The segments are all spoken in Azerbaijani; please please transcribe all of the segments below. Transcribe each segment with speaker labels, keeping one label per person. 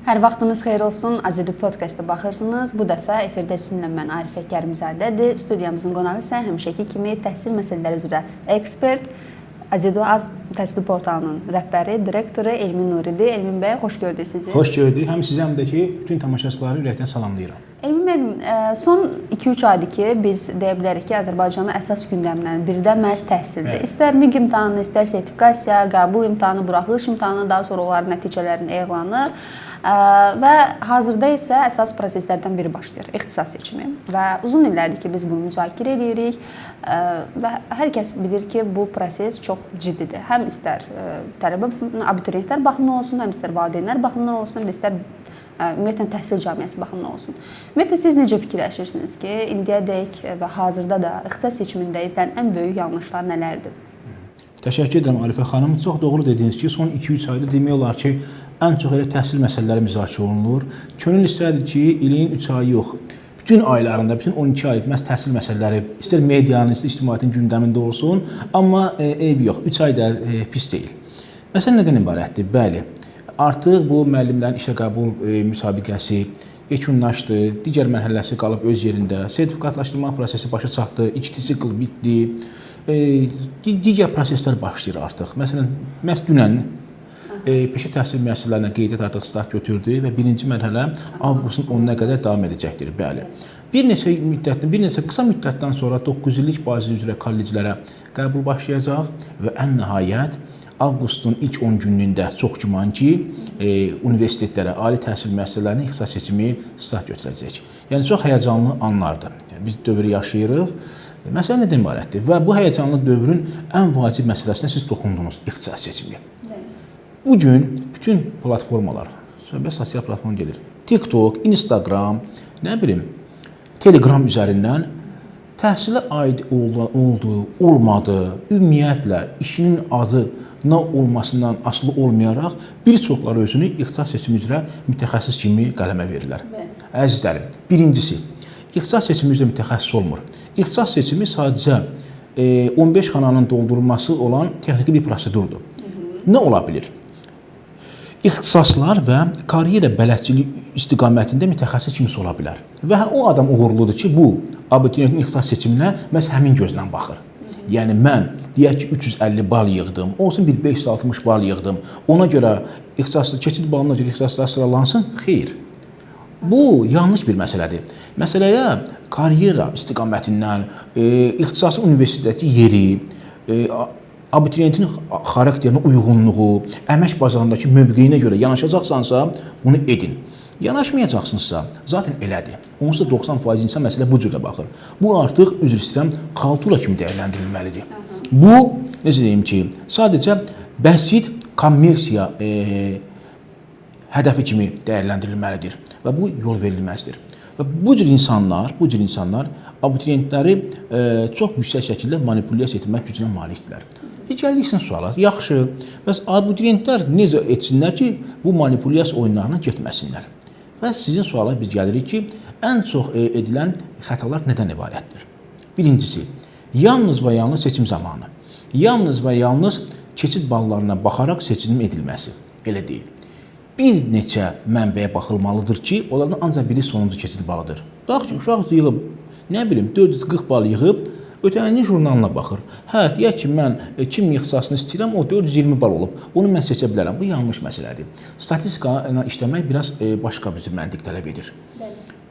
Speaker 1: Hər vaxtınız xeyir olsun. Azedu Podcast'a baxırsınız. Bu dəfə efirdə sizinlə mən Arifə Kərimzadədir. Studiyamızın qonağı isə həmişəki kimi təhsil məsələləri üzrə ekspert, Azedu Az təhsil portalının rəhbəri, direktoru Elmin Nuridir. Elmin bəy, xoş gördük sizi.
Speaker 2: Xoş gördük. Həm sizi, həm də ki, bütün tamaşaçıları ürəkdən salamlayıram.
Speaker 1: Elmin bəy, son 2-3 aydır ki, biz deyə bilərik ki, Azərbaycanın əsas gündəmlərindən biri də məhz təhsildir.
Speaker 2: Evet.
Speaker 1: İstər MİQ imtahanı, istər sertifikasiya, qəbul imtahanı, buraxılış imtahanı, daha sonra onların nəticələrinin elanı. Və hazırda isə əsas proseslərdən biri başlayır, ixtisas seçimi. Və uzun illərdir ki, biz bunu müzakirə edirik və hər kəs bilir ki, bu proses çox ciddidir. Həm istər tələbə abituriyentlər baxımından olsun, həm istər valideynlər baxımından olsun, həm də istər ümumiyyətlə təhsil cəmiyyəsi baxımından olsun. Ümumiyyətlə siz necə fikirləşirsiniz ki, indiyədək və hazırda da ixtisas seçimində edilən ən böyük yanlışlar nələrdir?
Speaker 2: Təşəkkür edirəm Arifə xanım. Çox doğru dediniz ki, son 2-3 ayda demək olar ki, ən çox elə təhsil məsələləri müzakirə olunur. Könül istədir ki, ilin 3 ayı yox, bütün aylarında, bütün 12 ay məhz təhsil məsələləri istər medianın, istər ictimaiyyətin gündəmində olsun, amma eybi yox, 3 ay da pis deyil. Məsələ nədən ibarətdir? Bəli, artıq bu müəllimlərin işə qəbul müsabiqəsi yekunlaşdı, digər mərhələsi qalıb öz yerində, sertifikatlaşdırma prosesi başa çatdı, 2 sikl bitdi, digər proseslər başlayır artıq. Məsələn, məhz dünən peşə təhsil müəssisələrinə qeydiyyat artıq start götürdü və birinci mərhələ avqustun 10-na qədər davam edəcəkdir. Bəli. Bir neçə qısa müddətdən sonra 9 illik bazi üzrə kolleclərə qəbul başlayacaq və ən nəhayət avqustun ilk 10 günlüyündə çox güman ki, universitetlərə, ali təhsil müəssisələrinə ixtisas seçimi start götürəcək. Yəni, çox həyəcanlı anlardır. Biz dövrü yaşayırıq. Məsələ nədən ibarətdir? Və bu həyəcanlı dövrün ən vacib məsələsinə siz toxundunuz, ixtisas seçimi. Bugün bütün platformalar, söhbət sosial platform gedir. TikTok, Instagram, nə bilim, Telegram üzərindən təhsilə aid oldu, olmadı, ümumiyyətlə işinin adına olmasından asılı olmayaraq bir çoxları özünü ixtisas seçimi üzrə mütəxəssis kimi qələmə verirlər. Əzizlərim, birincisi, ixtisas seçimi üzrə mütəxəssis olmur. İxtisas seçimi sadəcə 15 xananın doldurulması olan texniki bir prosedurdur. Nə ola bilir? İxtisaslar və karyera bələdçilik istiqamətində mütəxəssis kimisi ola bilər. Və o adam uğurludur ki, bu abituriyentin ixtisas seçiminə məhz həmin gözlə baxır. Yəni mən deyək ki 350 bal yığdım, olsun bir 560 bal yığdım. Ona görə keçid balına görə ixtisaslar sıralansın? Xeyr. Bu yanlış bir məsələdir. Məsələyə karyera istiqamətindən, ixtisası universitetdəki yeri, abituriyentin xarakterinə uyğunluğu, əmək bazarındakı mövqeyinə görə yanaşacaqsansa, bunu edin. Yanaşmayacaqsınızsa, zaten elədir. Onsuz da 90% insan məsələ bu cürlə baxır. Bu artıq, üzr istəyirəm, xaltura kimi dəyərləndirilməlidir. Bu, necə deyim ki, sadəcə bəsit kommersiya hədəfi kimi dəyərləndirilməlidir və bu yol verilməzdir. Və bu cür insanlar abituriyentləri çox yüksək şəkildə manipulyasiya etmək gücünə malikdirlər. Gəlirik sizin suala. Yaxşı, bəs abituriyentlər necə etsinlər ki, bu manipulyasiya oyunlarına getməsinlər? Və sizin suala biz gəlirik ki, ən çox edilən xətalar nədən ibarətdir? Birincisi, yalnız və yalnız seçim zamanı, yalnız və yalnız keçid ballarına baxaraq seçim edilməsi. Elə deyil. Bir neçə mənbəyə baxılmalıdır ki, onlardan ancaq biri sonuncu keçid balıdır. Dax ki, uşaq yığıb, nə bilim, 440 bal yığıb, ötəninin jurnalına baxır. Hə, deyək ki, mən kim ixtisasını istəyirəm, o 420 bal olub. Onu mən seçə bilərəm. Bu yanlış məsələdir. Statistika ilə işləmək biraz başqa bir məntiq tələb edir.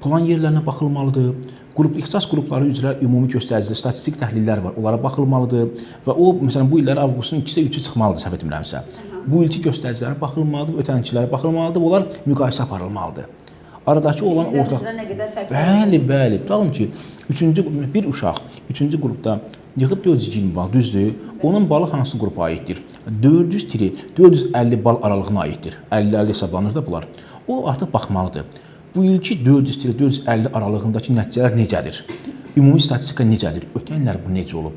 Speaker 2: Plan yerlərinə baxılmalıdır. İxtisas qrupları üzrə ümumi göstəricidə statistik təhlillər var. Onlara baxılmalıdır. Və o, məsələn, bu illər avqustun 2-sə 3-ü çıxmalıdır, səhv etmirəmsə. Bu ilki göstəricilərə baxılmalıdır, ötənkilərə baxılmalıdır. Bunlar müqayisə aparılmalıdır. Aradakı olan orta... Bəli. Tutalım ki, bir uşaq 3-cü qrupda yığıb 420 bal, düzdür. Onun balı hansı qrupa aiddir? 400-450 bal aralığına aiddir. 50-50 hesablanır da bunlar. O artıq baxmalıdır. Bu ilki 400-450 aralığındakı nəticələr necədir? Ümumi statistika necədir? Ötən illər bu necə olub?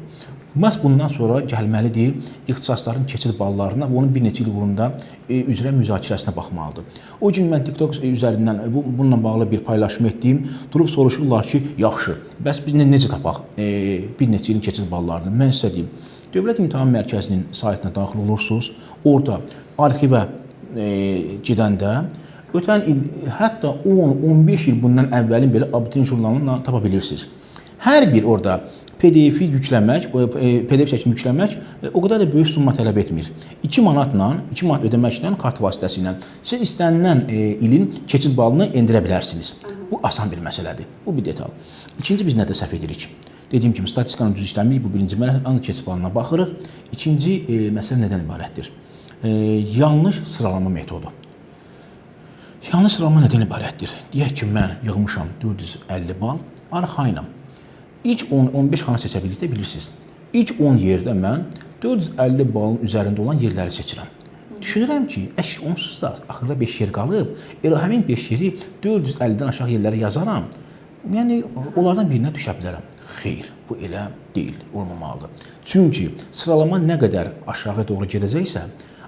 Speaker 2: Məhz bundan sonra gəlməlidir ixtisasların keçid ballarına və onun bir neçə il uğrunda üzrə müzakirəsinə baxmalıdır. O gün mən TikTok üzərindən bununla bağlı bir paylaşım etdiyim, durub soruşurlar ki, yaxşı, bəs biz necə tapaq bir neçə ilin keçid ballarını? Mən sizə deyim, Dövlət İmtahan Mərkəzinin saytına daxil olursunuz, orada arxivə gedəndə Ötən il hətta 10-15 il bundan əvvəlin belə abituriyent jurnalını tapa bilirsiniz. Hər bir orada PDF-i yükləmək, PDF çəkimi yükləmək o qədər də böyük summa tələb etmir. 2 manat ödəməklə kart vasitəsilə siz istənilən ilin keçid balını endirə bilərsiniz. Bu asan bir məsələdir. Bu bir detal. İkinci, biz nədə səhv edirik? Dediyim kimi statistikanın düz işləmirik. Bu birinci mərhələ ancaq keçid balına baxırıq. İkinci məsələ nədən ibarətdir? Yanlış sıralama metodu. Yanlış sıralama nədən ibarətdir? Deyək ki, mən yığmışam 450 bal, arxayınam. İlk 10-15 xana seçə bildikdə bilirsiniz. İlk 10 yerdə mən 450 balın üzərində olan yerləri seçirəm. Düşünürəm ki, onsuz da axırda 5 yer qalıb, elə həmin 5 yeri 450-dən aşağı yerlərə yazaram. Yəni, onlardan birinə düşə bilərəm. Xeyr, bu elə deyil, olmamalıdır. Çünki sıralama nə qədər aşağı doğru gedəcəksə,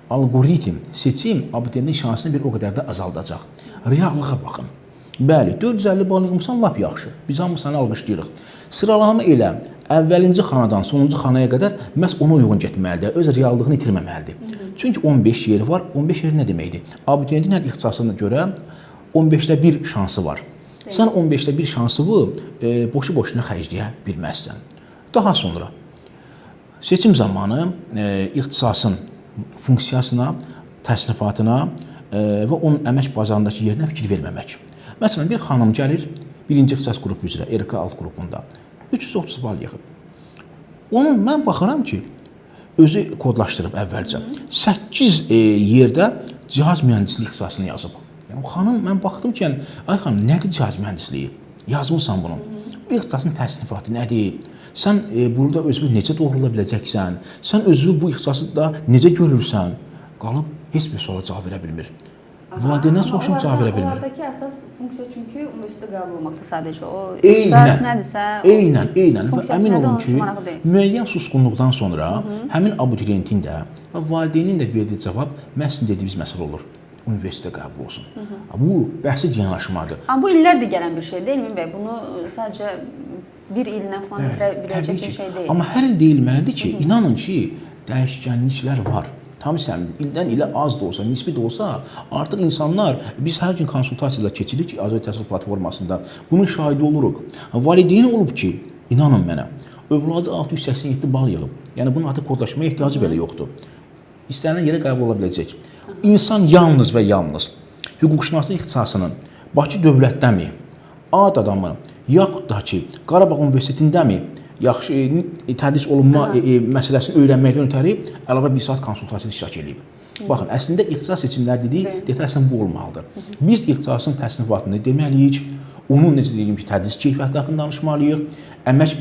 Speaker 2: algoritm, seçim abituriyentin şansını bir o qədər də azaldacaq. Reallığa baxın. Bəli, 450 bal yığmışsan, lap yaxşı. Biz hamısını alqışlayırıq. Sıralama elə əvvəlinci xanadan sonuncu xanaya qədər məhz ona uyğun getməlidir, öz reallığını itirməməlidir. Çünki 15 yeri var. 15 yeri nə deməkdir? Abituriyentin hər ixtisasına görə 15-də 1 şansı var. Sən 15-də 1 şansı boşu-boşuna xərcləyə bilməzsən. Daha sonra seçim zamanı ixtisasın funksiyasına, təsnifatına və onun əmək bazarındakı yerinə fikir verməmək. Məsələn, bir xanım gəlir, birinci ixtisas qrupu üzrə, RK alt qrupunda 330 bal yığıb. Mən baxıram ki, özü kodlaşdırıb əvvəlcə 8 yerdə cihaz mühəndisliyi ixtisasını yazıb. Yəni, xanım, mən baxdım ki, ay xanım, nədir cihaz mühəndisliyi? Yazmısan bunu. Bu ixtisasın təsnifatı nədir? Sən burada özünü necə doğrula biləcəksən? Sən özünü bu ixtisası da necə görürsən? Qalıb heç bir suala cavab verə bilmir. Valideyndən soruşum, cavab verə bilmir.
Speaker 1: Onlardakı əsas funksiya çünki universitetə qəbul olmaqda sadəcə o ixtisas nədirsə,
Speaker 2: Eynən. Və əmin olun ki, müəyyən susqunluqdan sonra həmin abituriyentin də və valideynin də verdiyi cavab məhz dediyimiz məsələ olur. Universitetə qəbul olsun. Bu bəhsi yanaşmadır.
Speaker 1: Amma bu illərdir gələn bir şey deyil mi bəy? Bunu sadəcə bir illə falan bitirə biləcək bir şey deyil.
Speaker 2: Amma hər il deyilməlidir ki, inanın ki, dəyişkənliklər var. Tam səmdir. İldən ilə az da olsa, nisbi də olsa, artıq insanlar, biz hər gün konsultasiyalar keçirik Azərbaycan Təhsil Platformasında. Bunun şahidi oluruq. Valideyn olub ki, inanın mənə, övladı 687 bal yığıb. Yəni, bunun artıq kodlaşmaya ehtiyacı belə yoxdur. İstənilən yerə qəbul ola biləcək. İnsan yalnız və yalnız hüquqşünaslıq ixtisasının Bakı dövlətdəmi, ad adamı, yaxud da ki, Qarabağ Universitetindəmi yaxşı tədris olunma məsələsini öyrənməkdən ötəri əlavə bir saat konsultasiyada iştirak edib. Baxın, əslində ixtisas seçimləri dedik, detalən bu olmalıdır. Biz ixtisasın təsnifatını deməliyik, onun necə deyim ki, tədris keyfiyyəti haqqında danışmalıyıq, əmək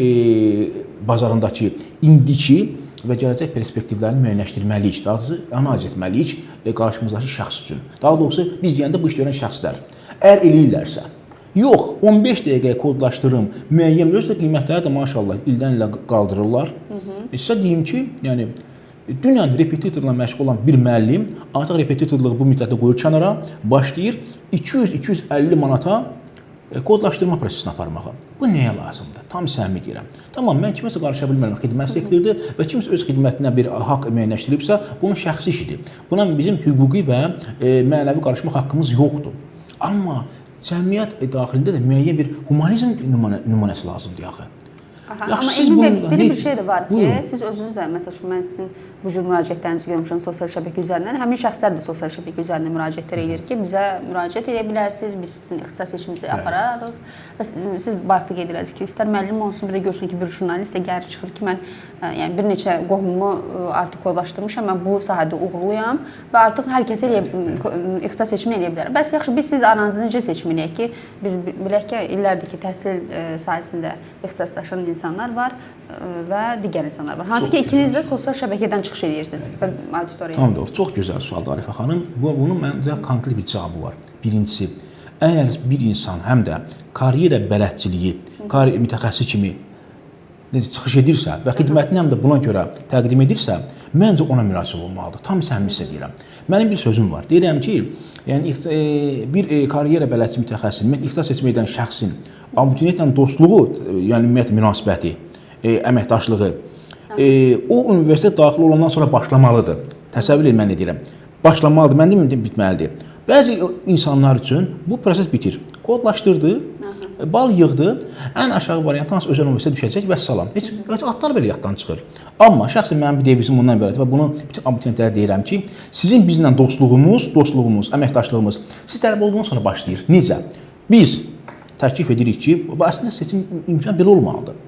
Speaker 2: bazarındakı indiki və gələcək perspektivlərini müəyyənləşdirməliyik, daha doğrusu analiz etməliyik qarşımızdakı şəxs üçün. Daha doğrusu biz deyəndə bu iş görən şəxslər. Əgər eləyirlərsə, yox, 15 dəqiqəyə kodlaşdırım, müəyyən ölçüdə qiymətləri də maşallah ildən ilə qaldırırlar. Sizə deyim ki, yəni dünən repetitorla məşğul olan bir müəllim artıq repetitorluğu bu müddətdə qoyur kənara, başlayır 200-250 manata kodlaşdırma prosesini aparmağa. Bu nəyə lazımdır? Tam səmimi deyirəm. Tamam, mən kiməsə qarışa bilmərəm, xidmət sektordur və kimsə öz xidmətinə bir haqq müəyyənləşdiribsə, bunun şəxsi işidir. Buna bizim hüquqi və mənəvi qarışmaq haqqımız yoxdur. Amma cəmiyyət daxilində də müəyyən bir humanizm nümunəsi lazımdır axı.
Speaker 1: Amma Emin bəy, belə bir şey də var ki, siz özünüz də, məsəl mən sizin bu cür müraciətlərinizi görmüşəm sosial şəbəkə üzərindən, həmin şəxslər də sosial şəbəkə üzərindən müraciətlər edir ki, bizə müraciət edə bilərsiniz, biz sizin ixtisas seçiminizi apararıq və siz bayaqda qeyd edirsiniz ki, istər müəllim olsun, bir də görsün ki, bir jurnalist də gəlib çıxır ki, mən yəni bir neçə qohumumu artıq kodlaşdırmışam, mən bu sahədə uğurluyam və artıq hər kəs ixtisas seçimi edə bilər. Bəs yaxşı, biz siz aranızı necə seçməliyik ki, biz bilək ki, illərdir ki, təhsil sahəsində ixtisaslaşan insanlar var və digər insanlar var. Hansı ki, ikiniz də sosial şəbəkədən çıxış edirsiniz auditoriyaya.
Speaker 2: Tam doğru. Çox gözəl sualdır Arifə xanım. Bunun məncə konkret bir cavabı var. Birincisi, əgər bir insan həm də karyera bələdçiliyi, mütəxəssis kimi çıxış edirsə və xidmətini həm də buna görə təqdim edirsə, məncə ona müraciət olunmalıdır. Tam səmimi deyirəm. Mənim bir sözüm var. Deyirəm ki, yəni bir karyera bələdçi mütəxəssis, ixtisas seçmə edən şəxsin abituriyentlə dostluğu, yəni ümumiyyətlə münasibəti, əməkdaşlığı o universitet daxil olandan sonra başlamalıdır. Təsəvvür edin, mən nə deyirəm. Başlamalıdır, mən deməyim bitməlidir. Bəzi insanlar üçün bu proses bitir. Kodlaşdırdı, bal yığdı, ən aşağı variant hansı özəl universitetə düşəcək və salam. Heç adlar belə yaddan çıxır. Amma şəxsən mənim bir devizim bundan ibarətdir və bunu bütün abituriyentlərə deyirəm ki, sizin bizlə dostluğumuz, əməkdaşlığımız siz tələbə olduğundan sonra başlayır. Necə? Biz təklif edirik ki, bu əslində seçim imkanı belə olmalıdır.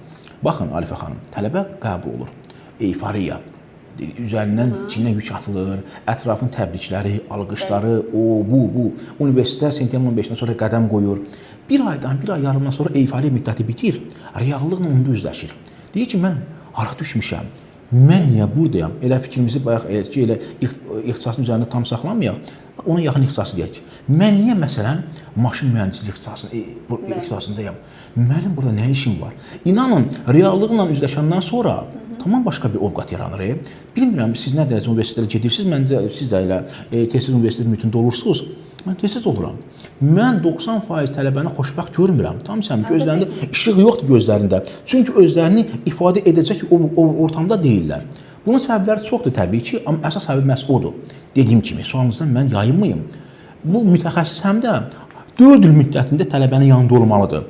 Speaker 2: Baxın Arifə xanım, tələbə qəbul olur. Euforiya, üzərindən çiynə yük atılır, ətrafın təbrikləri, alqışları, bu. Universitet sentyabrın 15-dən sonra qədəm qoyur. Bir ay yarımdan sonra euforiya müddəti bitir, reallıqla onda üzləşir. Deyir ki, mən hara düşmüşəm, mən niyə buradayam? Elə fikrimizi bayaq elə ixtisasın üzərində tam saxlamayaq, ona yaxın ixtisası deyək. Mən niyə məsələn maşın mühəndisliyi ixtisasındayam? Mənim burada nə işim var? İnanın, reallıqla üzləşəndən sonra tamam başqa bir ovqat yaranır. Bilmirəm, siz nə dərəcə universitetlərə gedirsiniz, məncə siz də elə təhsil universitet mühitində olursunuz. Mən tez oluram. Mən 90% tələbəni xoşbəxt görmürəm. Tam sən gözlərində işıq yoxdur gözlərində. Çünki özlərini ifadə edəcək o ortamda deyirlər. Bunun səbəbləri çoxdur təbii ki, amma əsas səbəb məhz odur. Dediyim kimi, sualınızdan mən yayınmayım. Bu mütəxəssis həm də 4 il müddətində tələbənin yanında olmalıdır.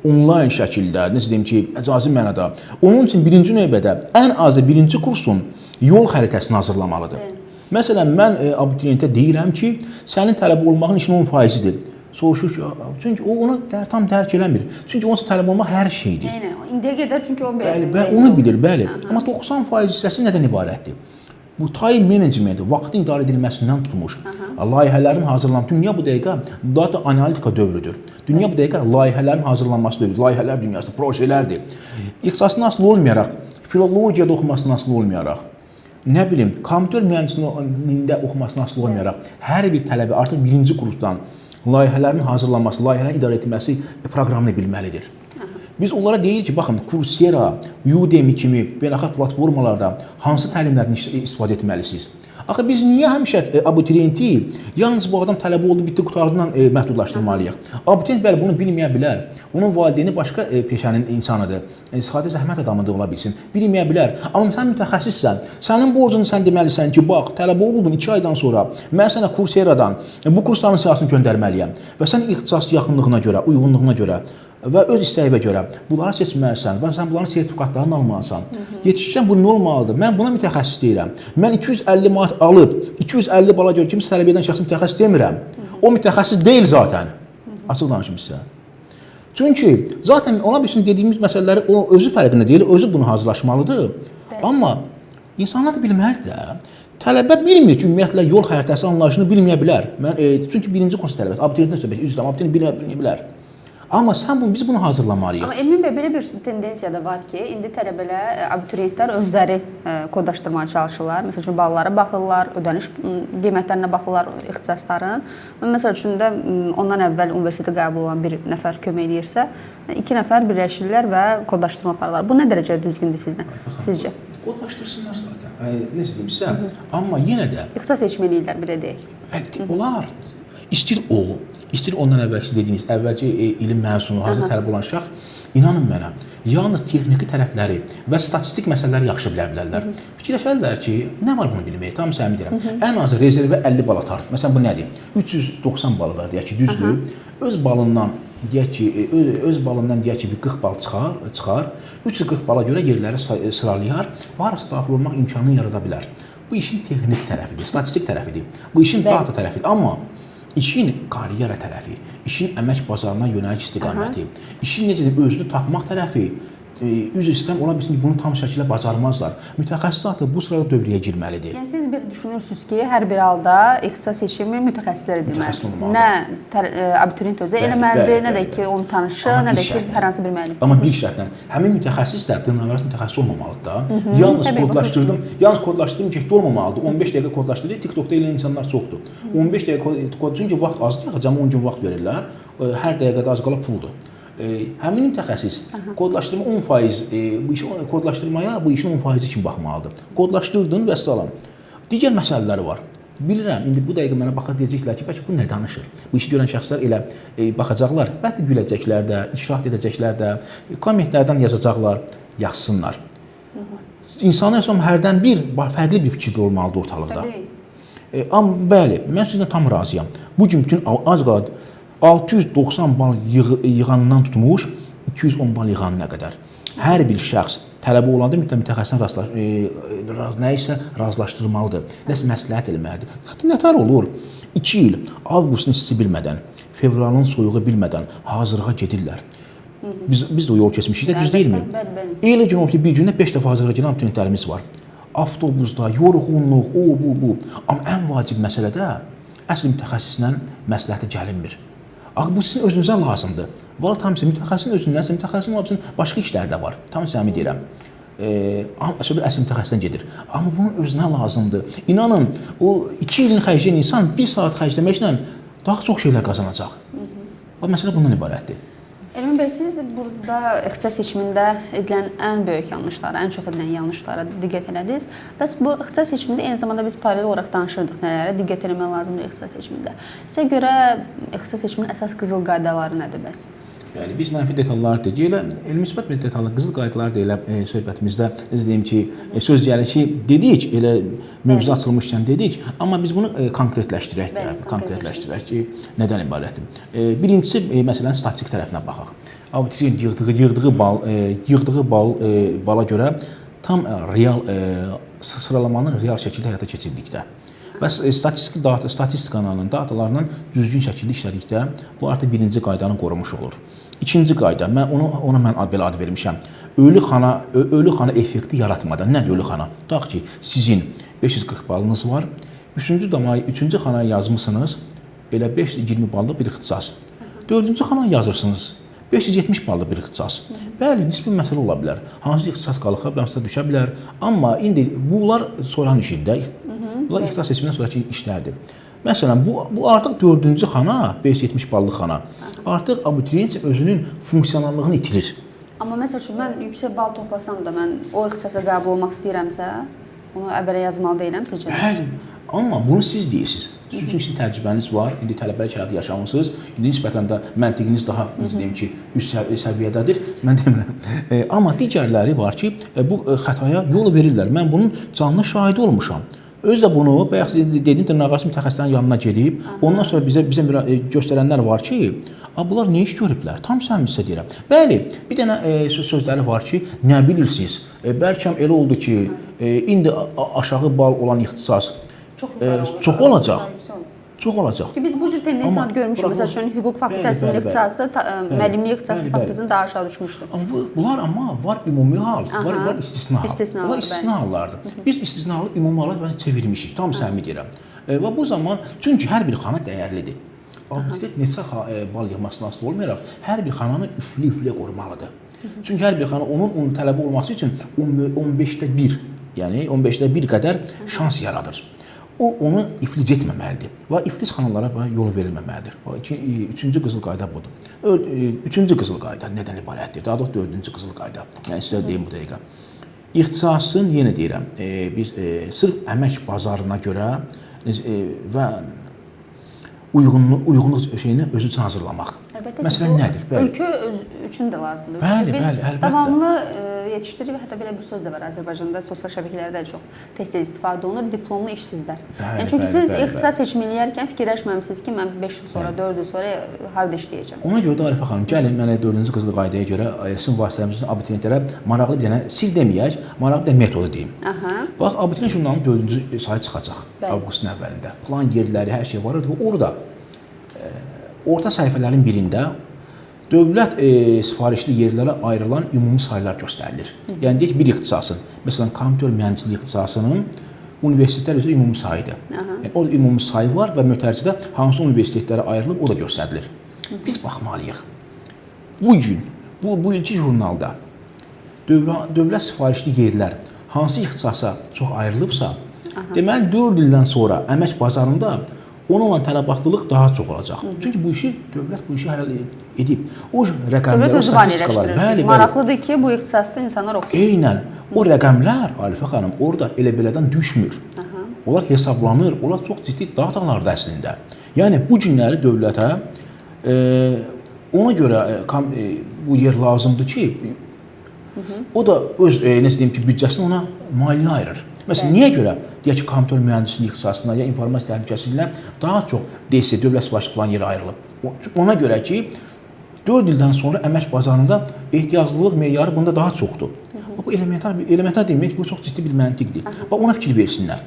Speaker 2: Onlayn şəkildə, necə deyim ki, əcazi mənada. Onun üçün birinci növbədə ən azı birinci kursun yol xəritəsini hazırlamalıdır. Məsələn, mən abituriyentə deyirəm ki, sənin tələbə olmağın işin 10%-dir. Soruşur ki, çünki o onu tam dərk eləmir. Çünki onsuz tələbə olmaq hər şeydir.
Speaker 1: Eynən, indiyə qədər çünki o
Speaker 2: onu bilir, bəli. Amma 90% hissəsi nədən ibarətdir? Bu time management, vaxtın idarə edilməsindən tutmuş, layihələrin hazırlanması, dünya bu dəqiqə data analitika dövrüdür. Dünya bu dəqiqə layihələrin hazırlanması dövrüdür. Layihələr dünyası, projelərdir. İxtisasından asılı olmayaraq, filologiyada oxumasından asılı olmayaraq, nə bilim, kompüter mühəndisliyində oxumasına asılı olmayaraq, hər bir tələbə artıq birinci kursdan layihələrin hazırlanması, layihələrin idarə edilməsi proqramını bilməlidir. Biz onlara deyirik ki, baxın, Coursera, Udemy kimi beynəlxalq platformalarda hansı təlimlərdən istifadə etməlisiniz? Axı biz niyə həmişə abituriyenti yalnız bu adam tələbə oldu, bitdi, qutardığından məhdudlaşdırmalıyıq? Abituriyent bəli bunu bilməyə bilər. Onun valideyni başqa peşənin insanıdır. Sadə zəhmət adamıdır ola bilsin. Bilməyə bilər. Amma sən mütəxəssissən. Sənin borcunu sən deməlisən ki, bax, tələbə oldun 2 aydan sonra mən sənə Courseradan bu kursların siyasını göndərməliyəm və sən ixtisas yaxınlığına görə, uyğunluğuna görə və öz istəyinə görə bunları seçməlisən və sən bunların sertifikatlarını almalısan. Yetişsən bu nə olmalıdır? Mən buna mütəxəssis deyirəm. Mən 250 manat alıb 250 bala görə kimsə tələb edən şəxsi mütəxəssis demirəm. O mütəxəssis deyil zaten. Açıq danışım sizə. Çünki zaten ona bilsin dediyimiz məsələləri o özü fərqində deyil, özü bunu hazırlaşmalıdır. Amma insanlar da bilməlidir də. Tələbə bilmir ki, ümumiyyətlə yol xəritəsi anlayışını bilməyə bilər. Çünki birinci kurs tələbəsi, abituriyentdən söhbət, üzrəm, abituriyent bilməyə bilər. Amma biz bunu hazırlamalıyıq.
Speaker 1: Amma Emin bəy, belə bir tendensiya da var ki, indi tələbələr, abituriyentlər özləri kodlaşdırmağa çalışırlar. Məsəl üçün, ballara baxırlar, ödəniş qiymətlərinə baxırlar ixtisasların. Məsəl üçün də ondan əvvəl universitetə qəbul olan bir nəfər kömək edirsə, 2 nəfər birləşirlər və kodlaşdırma aparırlar. Bu nə dərəcədə düzgündür sizcə?
Speaker 2: Kodlaşdırsınlar zaten. Necə deyim sizə? Amma yenə də
Speaker 1: İxtisas seçimi eləyirlər, belə deyək.
Speaker 2: Olar. İstir ondan əvvəl siz dediyiniz, əvvəlki ilim məzunu, hazır tələb olan şəxs, inanın mənə, yalnız texniki tərəfləri və statistik məsələləri yaxşı bilə bilərlər. Fikirləşərlər ki, nə var bunu bilməyə? Tam səhəm deyirəm. Ən azı rezervə 50 bal atar. Məsələn, bu nədir? 390 balı var, deyək ki, düzdür. Öz balından deyək ki, bir 40 bal çıxar. 340 bala görə yerləri sıralayar və arası daxil olmaq imkanını yarada bilər. Bu işin texnik tərəfidir, statistik tərəfidir. Bu işin data tərəfidir. Amma İşin karyera tərəfi, işin əmək bazarına yönəlik istiqaməti, işin necə özünü tapmaq tərəfi, üzr istəyirəm, ola bilsin ki, bunu tam şəkildə bacarmazlar. Mütəxəssis artıq bu sırada dövrəyə girməlidir. Yəni
Speaker 1: siz düşünürsünüz ki, hər bir halda ixtisas seçimi mütəxəssislər edilməlidir. Nə abituriyent özü eləməlidir, nə də ki, onun tanışı, nə də ki, hər hansı bir müəllim.
Speaker 2: Amma bir şərtlə, həmin mütəxəssislər dırnaqarası mütəxəssis olmamalıdır da. Yalnız kodlaşdırdım ki, olmamalıdır. 15 dəqiqə kodlaşdırılır, TikTokda eləyən insanlar çoxdur. 15 dəqiqə kodlaşdırdım, çünki vaxt azdır, cəmi 10 gün vaxt verirlər, hər dəqiqədə az qala puldur. Həmin mütəxəssis kodlaşdırma 10%, kodlaşdırmaya bu işin 10% kimi baxmalıdır. Kodlaşdırdın və salam. Digər məsələləri var. Bilirəm, indi bu dəqiqə mənə baxaq deyəcəklər ki, bəlkə bu nə danışır? Bu işi görən şəxslər elə baxacaqlar, bəlkə güləcəklər də, iştirak edəcəklər də, kommentlərdən yazacaqlar, yazsınlar. İnsanlar hərdən bir fərqli bir fikirdə olmalıdır ortalıqda. Amma bəli, mən sizinlə tam razıyam. Bu gün bütün az qala 690 bal yığandan tutmuş 210 bal yığanına qədər hər bir şəxs tələbə olanda mütəxəssislə nəyisə razılaşdırmalıdır, nəsə məsləhət eləməlidir. Hətta nətər olur? 2 il avqustun istisi bilmədən, fevralın soyuğu bilmədən hazırlığa gedirlər. Biz də o yol keçmişik də, düz deyilmi? Elə gün olub ki, bir gündə 5 dəfə hazırlığa gedən abituriyentlərimiz var. Avtobusda, yorğunluq, bu. Amma ən vacib məsələdə əsl mütəxəssislə məsləhətə gəlinmir. Bu sizin özünüzə lazımdır. Valla tam sizin mütəxəssisin özündən, mütəxəssisin olmasın, başqa işlər də var. Tam səmi deyirəm. Söhbət əsl mütəxəssisdən gedir. Amma bunun özünə lazımdır. İnanın, o 2 ilin xərcləyən insan 1 saat xərcləməklə daha çox şeylər qazanacaq. Məsələ bundan ibarətdir.
Speaker 1: Elmin bəy, siz burada ixtisas seçimində edilən ən böyük yanlışlara, ən çox edilən yanlışlara diqqət elədiniz. Bəs bu ixtisas seçimində eyni zamanda biz paralel olaraq danışırdıq nələrə diqqət etmək lazımdır ixtisas seçimində. Sizə görə ixtisas seçiminin əsas qızıl qaydaları nədir bəs?
Speaker 2: Yəni biz mənfi detallar dedik, elə müsbət bir detallar, qızıl qaydalar da elə söhbətimizdə necə deyim ki, söz gəlişi dedik, elə mövzu açılmışkən dedik, amma biz bunu konkretləşdirək ki, nədən ibarətdir. Birincisi məsələnin statistik tərəfinə baxaq. Abituriyent yığdığı bala görə tam real sıralamanı real şəkildə həyata keçirdikdə və statistikanın datalarından düzgün şəkildə işlədikdə bu artıq birinci qaydanı qorumuş olur. İkinci qayda, ona mən belə ad vermişəm. Ölü xana effekti yaratmadan. Nədir ölü xana? Tutaq ki, sizin 540 balınız var. Üçüncü xanaya yazmışsınız, elə 520 ballıq bir ixtisas. Dördüncü xanaya yazırsınız, 570 ballıq bir ixtisas. Bəli, nisbi məsələ ola bilər. Hansı ixtisas qalxa, hansı düşə bilər. Amma indi bunlar sonradan işidir. Bunlar ixtisas seçimindən sonraki işlərdir. Məsələn, bu artıq 4-cü xana, 570 ballıq xana, artıq abituriyent özünün funksionallığını itirir.
Speaker 1: Amma məsəl üçün, mən yüksək bal toplasam da, mən o ixtisasa qəbul olmaq istəyirəmsə, onu əvvələ yazmalı deyiləm sizcə?
Speaker 2: Bəli, amma bunu siz deyirsiniz. Sizin təcrübəniz var, indi tələbəlik həyatı yaşamısınız, indi nisbətən də məntiqiniz daha, deyim ki, üst səviyyədədir, mən demirəm. Amma digərləri var ki, bu xətaya yol verirlər. Mən bunun canlı şahidi olmuşam. Öz də bunu, bayaq dediyim dırnaqarası mütəxəssislərin yanına gedib, ondan sonra bizə göstərənlər var ki, bunlar nə iş görüblər? Tam səmimi deyirəm. Bəli, bir dənə sözləri var ki, nə bilirsiniz? Bəlkə elə oldu ki, indi aşağı bal olan ixtisas çox olacaq. Çox olacaq.
Speaker 1: Ki biz bu cür tendensiyalar görmüşük. Məsəl üçün, hüquq fakültəsinin ixtisası, müəllimlik ixtisası fakültəsinin daha aşağı düşmüşdür.
Speaker 2: Bunlar amma var ümumi hal, var istisna hal. Bunlar istisna hallardır. Biz istisna halı ümumi hala çevirmişik, tam səmimi deyirəm. Və bu zaman, çünki hər bir xana dəyərlidir. Abituriyent neçə bal yığmasına asılı olmayaraq, hər bir xananı üflü qorumalıdır. Çünki hər bir xana onun tələbi olması üçün 15-də 1, yəni 15-də 1 qədər şans yaradır. O, onu iflic etməməlidir və iflic xanalara yol verilməməlidir. Üçüncü qızıl qayda budur. Üçüncü qızıl qayda nədən ibarətdir? Daha doğrusu dördüncü qızıl qayda. Yəni sizə deyim bu dəqiqə. İxtisasın, yenə deyirəm, biz sırf əmək bazarına görə və uyğunluq şeyini özü üçün hazırlamaq. Məsələn, nədir?
Speaker 1: Ölkə üçün də lazımdır.
Speaker 2: Bəli, əlbəttə.
Speaker 1: Davamlı yetişdirib, hətta belə bir söz də var Azərbaycanda, sosial şəbəkələrdə çox tez-tez istifadə olunur, diplomlu işsizlər. Çünki siz ixtisas seçimi eləyərkən fikirləşməmisiniz ki, mən 5 il sonra, 4 il sonra harada işləyəcəm.
Speaker 2: Ona görə də Arifə xanım, gəlin mənə 4-cü qızıl qaydaya görə sizin vasitələrimizin abituriyentlərə maraqlı bir dənə sir deməyək, maraqlı bir metodu deyim. Bax, abituriyent jurnalının 4-cü sayı çıxacaq avqustun əvvəlində. Plan yerləri, hər şey var idi. Orada orta səhifələrin birində dövlət sifarişli yerlərə ayrılan ümumi saylar göstərilir. Yəni, deyək bir ixtisasın, məsələn, kompüter mühəndisliyi ixtisasının universitetlər üzrə ümumi sayıdır. Yəni, o ümumi sayı var və mötərcidə hansı universitetlərə ayrılıb, o da göstərilir. Biz baxmalıyıq. Bu ilki jurnalda dövlət sifarişli yerlər hansı ixtisasa çox ayrılıbsa, deməli, 4 ildən sonra əmək bazarında ona olan tələbatlılıq daha çox olacaq. Çünki bu işi, dövlət bu işi həll edib. O rəqəmlər, o statistikalar.
Speaker 1: Maraqlıdır ki, bu ixtisasda insanlar oxusun.
Speaker 2: Eynən. O rəqəmlər, Arifə xanım, orada elə belədən düşmür. Onlar hesablanır, onlar çox ciddi datalardır əslində. Yəni, bu günləri dövlətə ona görə bu yer lazımdır ki, o da öz, necə deyim ki, büdcəsini ona maliyyə ayırır. Məsələn, niyə görə deyək ki, kompüter mühəndisliyi ixtisasına ya informasiya təhlükəsizliyinə daha çox DS dövlət sifariş plan yeri ayrılıb? Ona görə ki, 4 ildən sonra əmək bazarında ehtiyaclılıq meyarı bunda daha çoxdur. Bu elementar demək bu çox ciddi bir məntiqdir. Bax ona fikir versinlər.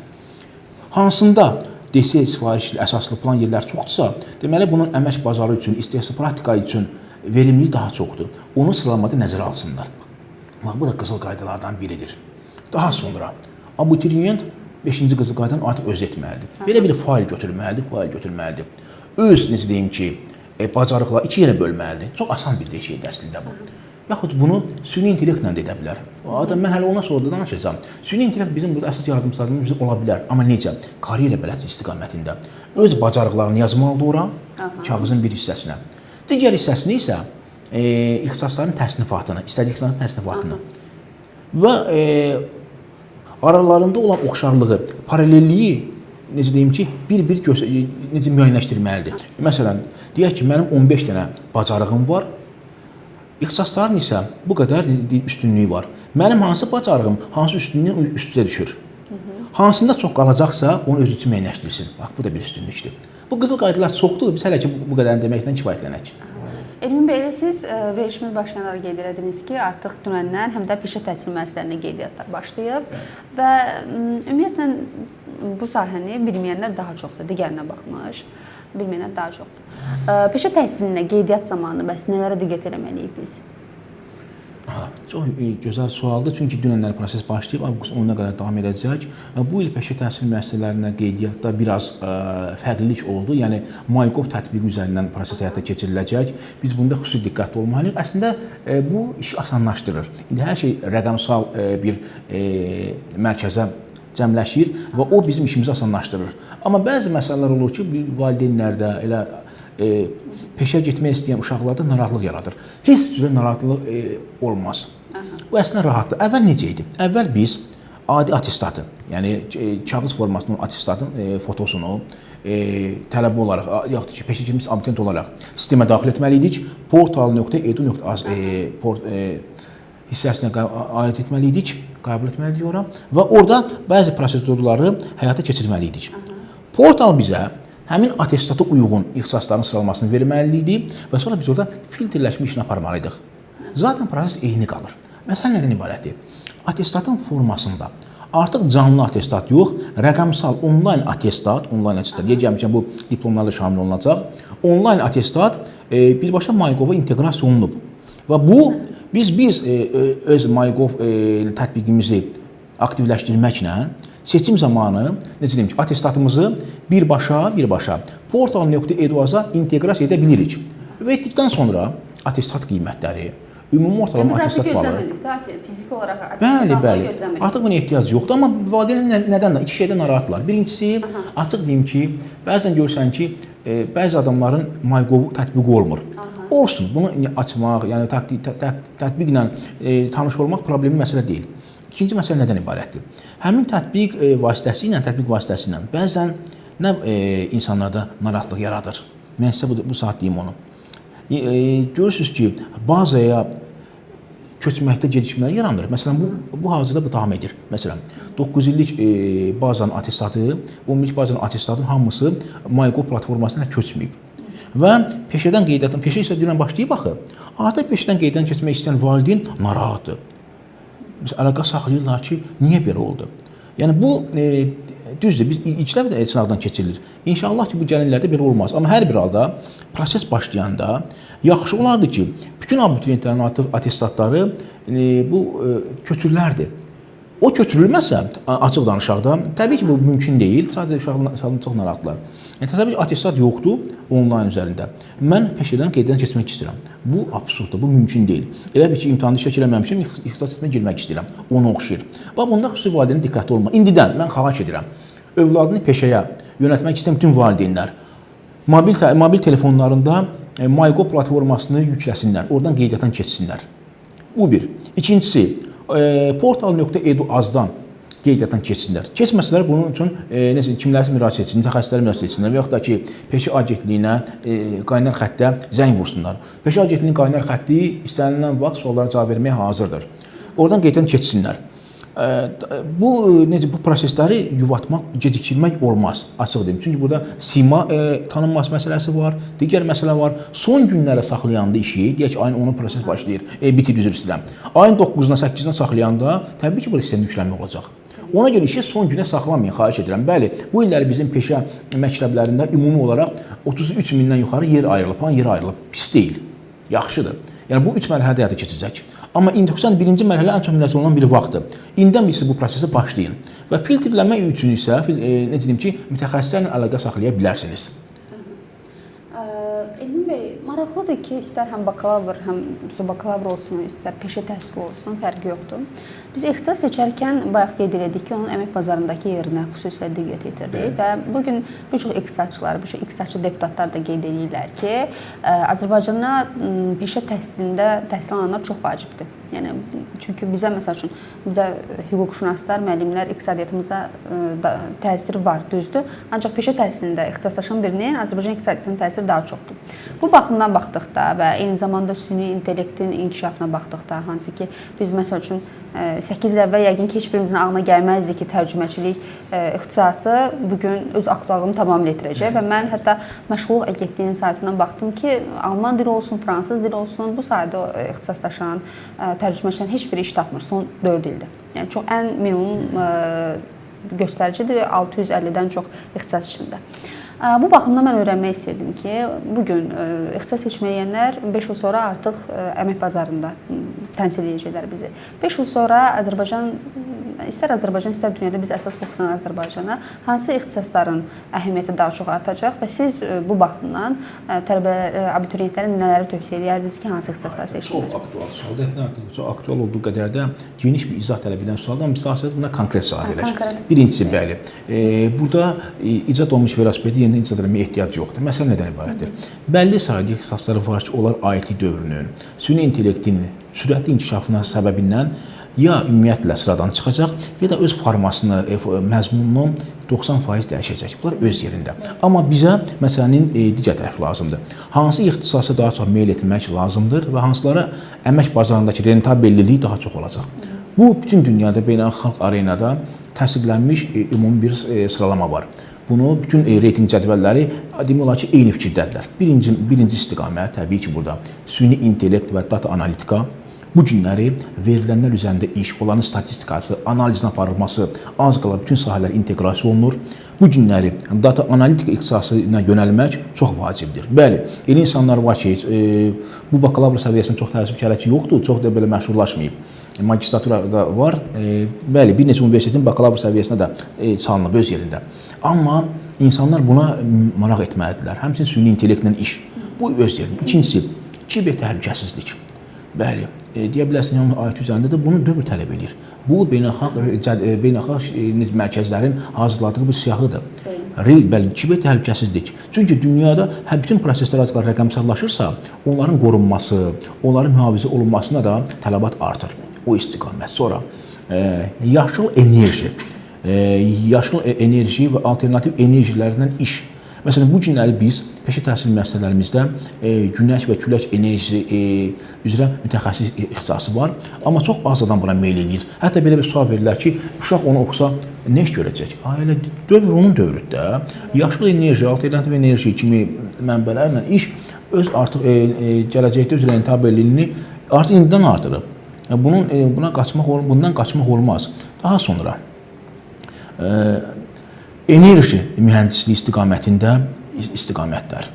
Speaker 2: Hansında DS sifarişli əsaslı plan yerləri çoxdursa, deməli bunun əmək bazarı üçün, istehsal praktika üçün verimliliyi daha çoxdur. Onu sıralamada nəzərə alsınlar. Bax bu da qızıl qaydalardan biridir. Daha sonra abituriyent 5-ci qızıl qaydanı artıq özü etməlidir. Belə bir fail götürməlidir. Öz, necə deyim ki, bacarıqları 2 yerə bölməlidir. Çox asan bir şeydir əslində bu. Yaxud bunu süni intellektlə də edə bilər. Adam, mən hələ ona sonra da danışacağam. Süni intellekt bizim burada əsas yardımçılarımız ola bilər. Amma necə? Karyera bələdçi istiqamətində. Öz bacarıqlarını yazmalıdır ora, kağızın bir hissəsinə. Digər hissəsini isə ixtisasların təsnifatını, istədiyi ixtisasların təsnifatını və aralarında olan oxşarlığı, paralelliyi, necə deyim ki, bir-bir müəyyənləşdirməlidir. Məsələn, deyək ki, mənim 15 dənə bacarığım var, ixtisasların isə bu qədər üstünlüyü var. Mənim hansı bacarığım, hansı üstünlüyün üstüdə düşür. Hansında çox qalacaqsa, onu öz üçün müəyyənləşdirsin. Bax, bu da bir üstünlükdür. Bu qızıl qaydalar çoxdur, biz hələ ki, bu qədərini deməkdən kifayətlənək.
Speaker 1: Elmin bəy, siz verişimiz başlayanlara qeyd elədiniz ki, artıq dünəndən həm də peşə təhsil müəssisələrində qeydiyyatlar başlayıb və ümumiyyətlə bu sahəni bilməyənlər daha çoxdur, digərinə baxmış, bilməyənlər daha çoxdur. Peşə təhsilinə qeydiyyat zamanı bəs nələrə diqqət eləməliyik biz?
Speaker 2: Çox gözəl sualdır, çünki dünənlər proses başlayıb, avqust 10-na qədər davam edəcək. Bu il peşə təhsil müəssisələrinə qeydiyyatda biraz fərqlilik oldu, yəni MyGov tətbiqi üzərindən proses həyata keçiriləcək. Biz bunda xüsusi diqqətli olmalıyıq. Əslində bu işi asanlaşdırır. İndi hər şey rəqəmsal bir mərkəzə cəmləşir və o bizim işimizi asanlaşdırır. Amma bəzi məsələlər olur ki, valideynlərdə elə peşə getmək istəyən uşaqlarda narahatlıq yaradır. Heç cürə narahatlıq olmaz. Bu əslində rahatdır. Əvvəl necə idi? Əvvəl biz adi attestatı, yəni kağız formasının attestatın fotosunu tələbi olaraq, yaxud ki, peşə getmiş abituriyent olaraq sistemə daxil etməliydik. Portal.edu.az hissəsinə aid etməliydik, qəbul etməliydik ora və orada bəzi prosedurları həyata keçirməliydik. Portal bizə həmin attestata uyğun ixtisasların sıralamasını verməliydik və sonra biz orada filtrləşmə işini aparmalıydıq. Zaten proses eyni qalır. Məsələ nədən ibarətdir? Attestatın formasında artıq canlı attestat yox, rəqəmsal onlayn attestat, deyəcəm ki, bu diplomlarla şamil olunacaq. Onlayn attestat birbaşa MyGov-a inteqrasiya olunub. Və bu, biz öz MyGov tətbiqimizi aktivləşdirməklə seçim zamanı, necə deyim ki, attestatımızı birbaşa portal.edu.az-a inteqrasiya edə bilirik. Və etdikdən sonra attestat qiymətləri, ümumi ortalama attestat balı.
Speaker 1: Fiziki olaraq attestat almayı gözləmirik.
Speaker 2: Artıq buna ehtiyac yoxdur, amma valideynlər nədən? İki şeydən narahatlar. Birincisi, açıq deyim ki, bəzən görürsən ki, bəzi adamların MyGov tətbiqi olmur. Olsun, bunu açmaq, yəni tətbiqlə tanış olmaq problemi məsələ deyil. İkinci məsələ nədən ibarətdir? Həmin tətbiq vasitəsilə bəzən nə insanlarda narahatlıq yaradır. Mən sizə bu saat deyim onu. Görürsünüz ki, bazaya köçməkdə gecikmələr yaranır. Məsələn, bu hazırda bu davam edir. Məsələn, 9 illik bazanın attestatı, 10 illik bazanın attestatının hamısı MyGov platformasına köçməyib. Və peşə isə dünən başlayıb axı. Artıq peşədən qeydiyyatdan keçmək istəyən valideyn narahatdır. Əlaqə saxlayırlar ki, niyə belə oldu? Yəni bu düzdür, biz ilklər də sınaqdan keçirilir. İnşallah ki, bu gəlin illərdə belə olmaz. Amma hər bir halda proses başlayanda yaxşı olardı ki, bütün abituriyentlərin artıq attestatları bu kötürlərdir. O kötürülməsə, açıq danışaq da, təbii ki, bu mümkün deyil. Sadəcə uşaqların çox narahatlar. Yəni, təbii ki, attestat yoxdur onlayn üzərində. Mən peşədən qeydiyyatdan keçmək istəyirəm. Bu absurddur, bu mümkün deyil. Elə bir ki, imtahanda iştirak eləməmişəm, ixtisas etməyə girmək istəyirəm. Onu oxşayır. Bax, bunda xüsusi valideynin diqqətli olma. İndidən mən xahiş edirəm. Övladını peşəyə yönətmək istəyən bütün valideynlər mobil telefonlarında MyGov platformasını yükləsinlər, oradan qeydiyyatdan keçsinlər. Bu bir. İkincisi, portal.edu.az-dan qeydiyyatdan keçsinlər. Keçməsələr bunun üçün kimlərsə müraciət etsin, mütəxəssislər müraciət etsinlər və yaxud da ki, peşə agentliyinə, qaynar xəttə zəng vursunlar. Peşə agentliyinin qaynar xətti istənilən vaxt suallara cavab verməyə hazırdır. Oradan qeydiyyatdan keçsinlər. Bu necə bu prosesləri yuvatmaq, gecikdirmək olmaz, açıq deyim. Çünki burada sima tanınması məsələsi var, digər məsələ var. Son günlərə saxlayanda işi, deyək ki, ayın 10-u proses başlayır, bitir üzr istəyirəm. Ayın 9-una, 8-nə saxlayanda təbii ki, bu sistem yüklənmə olacaq. Ona görə işi son günə saxlamayın, xahiş edirəm. Bəli, bu illəri bizim peşə məktəblərində ümumi olaraq 33 mindən yuxarı yer ayrılıb, yer ayrılıb. Pis deyil, yaxşıdır. Yəni bu 3 mərhələdə həyata keçəcək. Amma indi xüsusən birinci mərhələ ən çox müləyyət olunan bir vaxtdır. İndidən biz bu prosesi başlayın və filtrləmə üçün isə necə deyim ki, mütəxəssislərlə əlaqə saxlaya bilərsiniz.
Speaker 1: Emin bəy, maraqlıdır ki, istər həm bakalavr, həm subakalavr olsun, istər peşə təhsili olsun, fərqi yoxdur. Biz ixtisas seçərkən bayaq qeyd elədik ki, onun əmək bazarındakı yerinə xüsusilə diqqət yetiririk və bu gün bir çox iqtisadçılar, bir çox iqtisadçı deputatlar da qeyd edirlər ki, Azərbaycana peşə təhsilində təhsil alanlar çox vacibdir. Yəni çünki bizə məsəl üçün hüquqşünaslar, müəllimlər iqtisadiyyatımıza təsiri var, düzdür. Ancaq peşə təhsilində ixtisaslaşan birinin Azərbaycan iqtisadiyyatının təsiri daha çoxdur. Bu baxımdan baxdıqda və eyni zamanda süni intellektin inkişafına baxdıqda, hansı ki biz məsəl üçün 8 il əvvəl yəqin ki, heç birimizin ağlına gəlməzdi ki, tərcüməçilik ixtisası bugün öz aktuallığını tamamilə itirəcək və mən hətta Məşğulluq Agentliyinin saytından baxdım ki, Alman dili olsun, Fransız dili olsun, bu sayədə ixtisaslaşan tərcüməçilərin heç biri iş tapmır son 4 ildə. Yəni çox ən minimum göstəricidir 650-dən çox ixtisas içində. Bu baxımdan mən öyrənmək istirdim ki, bugün ixtisas seçməyənlər 5 il sonra artıq əmək bazarında təmsil edəcəklər bizi. 5 il sonra istər Azərbaycan, istər dünyada biz əsas fokuslanan Azərbaycana hansı ixtisasların əhəmiyyəti daha çox artacaq və siz bu baxımdan abituriyentlərə nələri tövsiyə edərdiniz ki, hansı ixtisaslar seçsinlər?
Speaker 2: Çox aktual sualdır. Çox aktual olduğu qədər də geniş bir izah tələb edən sualdır. Amma isterseniz buna konkret cavab verək. Birincisi, bəli, burada icad olmuş velosipedi yenidən icad etməyə ehtiyac yoxdur. Məsələ nədən ibarətdir? Bəlli sayda ixtisasları var ki, onlar IT dövrünün, süni intellektin sürətli inkişafına səbəbindən ya ümumiyyətlə sıradan çıxacaq, ya da öz formasını, məzmununu 90% dəyişəcək. Bunlar öz yerində. Amma bizə məsələnin digər tərəfi lazımdır. Hansı ixtisasa daha çox meyl etmək lazımdır və hansılara əmək bazarındakı rentabellilik daha çox olacaq. Bu, bütün dünyada beynəlxalq arenada təsdiqlənmiş ümumi bir sıralama var. Bunu bütün reyting cədvəlləri demək olar ki, eyni fikirdədirlər. Birinci istiqamət təbii ki, burada süni intellekt və data analitika. Bu günləri verilənlər üzərində iş, onların statistikası, analizin aparılması, az qala bütün sahələr inteqrasiya olunur. Bu günləri data analitika ixtisasına yönəlmək çox vacibdir. Bəli, elə insanlar var ki, bu bakalavr səviyyəsində çox təəssüf ki, hələ ki yoxdur, çox da belə məşhurlaşmayıb. Magistraturada var, bəli, bir neçə universitetin bakalavr səviyyəsinə də çalınıb öz yerində. Amma insanlar buna maraq etməlidirlər. Həmçinin süni intellektlə iş. Bu öz yerində. İkincisi, kiber təhlükəsizlik. Bəli, deyə bilərsiniz, yəni ayət üzərində də bunu dövr tələb edir. Bu, beynəlxalq mərkəzlərin hazırladığı bir siyahıdır. Bəli, kiber təhlükəsizlik. Çünki dünyada bütün proseslər az qala rəqəmsallaşırsa, onların qorunması, onların mühafizə olunmasına da tələbat artır. O istiqamət. Sonra, yaşıl enerji və alternativ enerjilərdən iş. Məsələn, bu günləri biz peşə təhsil müəssisələrimizdə günəş və külək enerjisi üzrə mütəxəssis ixtisası var, amma çox az adam buna meyl edir. Hətta belə bir sual verirlər ki, uşaq onu oxusa nə iş görəcək? Elə dövr onun dövrüdür də. Yaşıl enerji, alternativ enerji kimi mənbələrlə iş öz artıq gələcəkdə öz rentabelliyini artıq indidən artırıb. Bundan qaçmaq olmaz. Daha sonra enerji mühəndisliyi istiqamətlər.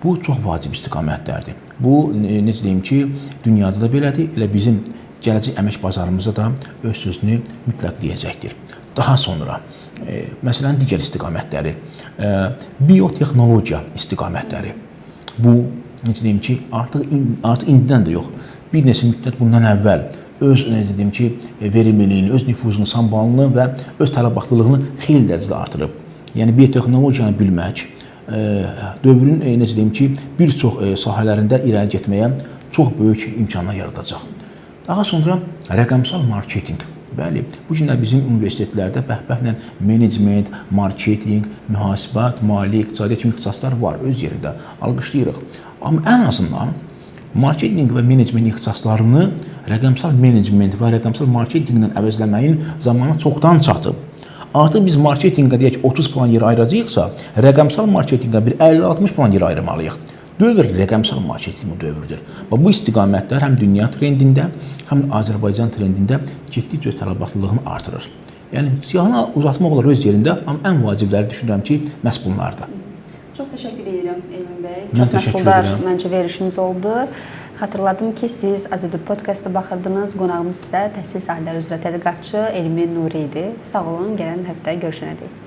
Speaker 2: Bu çox vacib istiqamətlərdir. Bu, necə deyim ki, dünyada da belədir, elə bizim gələcək əmək bazarımızda da öz sözünü mütləq deyəcəkdir. Daha sonra, məsələn, digər istiqamətləri, biotexnologiya istiqamətləri. Bu, necə deyim ki, artıq indidən də yox, bir neçə müddət bundan əvvəl öz dedim ki, verimliliyini, öz nüfuzunu, sambalını və öz tələbatlılığını xeyli dərəcədə artırıb. Yəni biotexnologiyanı bilmək dövrün necə deyim ki, bir çox sahələrində irəli getməyə çox böyük imkanlar yaradacaq. Daha sonra rəqəmsal marketinq. Bəli, bu günlər bizim universitetlərdə bəhbəhlə menecment, marketinq, mühasibat, maliyyə, iqtisadiyyat kimi ixtisaslar var öz yerində. Alqışlayırıq. Amma ən azından marketinq və menecment ixtisaslarını rəqəmsal menecment və rəqəmsal marketinqlə əvəzləməyin zamanı çoxdan çatıb. Artıq biz marketinqə deyək 30 plan yer ayıracağıqsa, rəqəmsal marketinqə bir 50-60 plan yer ayırmalıyıq. Dövr rəqəmsal marketinq dövrüdür. Və bu istiqamətlər həm dünya trendində, həm də Azərbaycan trendində getdikcə tələbatlılığını artırır. Yəni siyahını uzatmaq olar öz yerində, amma ən vacibləri düşünürəm ki, məhz bunlardır.
Speaker 1: Çox təşəkkür edirəm Elmin bəy.
Speaker 2: Mən
Speaker 1: Çox
Speaker 2: təşəkkür
Speaker 1: məhsuldar
Speaker 2: edirəm.
Speaker 1: məncə verişiniz oldu. Xatırladım ki, siz Azedur podkastda baxırdınız. Qonağımız isə təhsil sahələri üzrə tədqiqatçı Elmin Nuri idi. Sağ olun, gələn həftə görüşənədək.